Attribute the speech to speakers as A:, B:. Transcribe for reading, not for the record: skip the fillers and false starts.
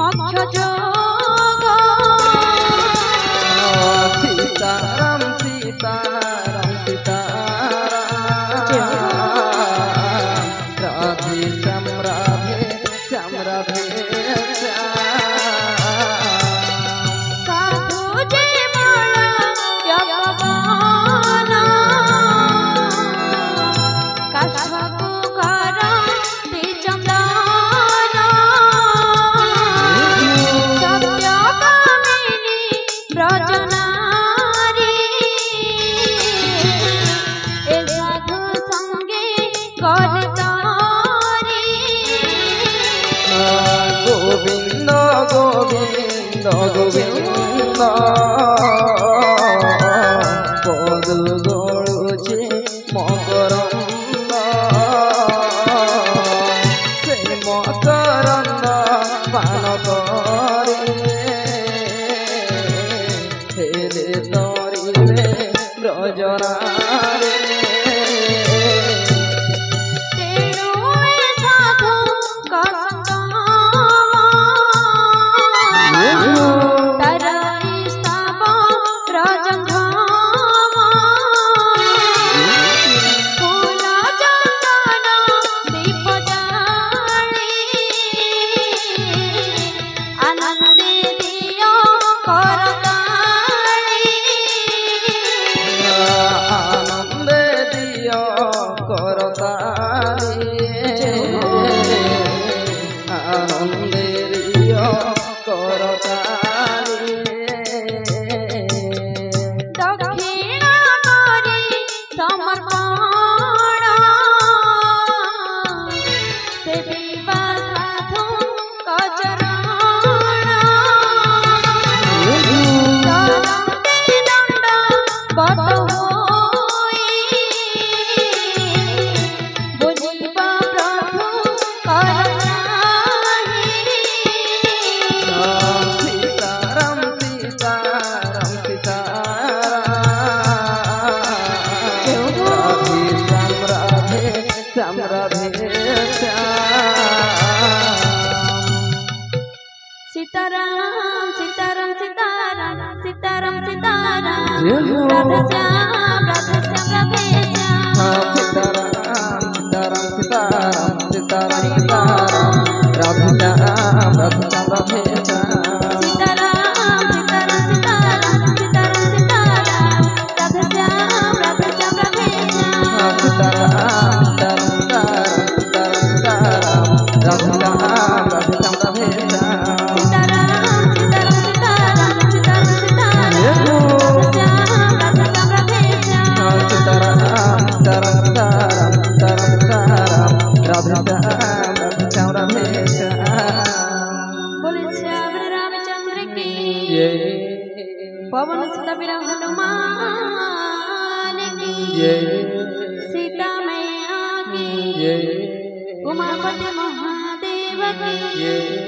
A: मोक्ष जोग
B: सीताराम सीताराम सीताराम राधे श्याम राधे श्याम राधे
A: साधु जे माला यपवाना काष्ठको कर चंदना सत्य कामिनी ब्रजनारी ए साधु संगे करतारी
B: गोविंद गोविंद गोविंद पद गलुचे मकरंद से मकरंद पान करे हेले तरिले ब्रजनारी श्याम राधे
A: सीताराम सीताराम सीताराम सीताराम सीताराम राधे श्याम राधे श्याम राधे श्याम
B: सीताराम सीताराम सीताराम सीताराम सीताराम राधे श्याम राधे श्याम राधे श्याम
A: सीताराम सीताराम सीताराम सीताराम सीताराम राधे श्याम राधे श्याम राधे श्याम
B: सीताराम
A: पवन सुत हनुमान की सीता मैया की उमापति महादेव की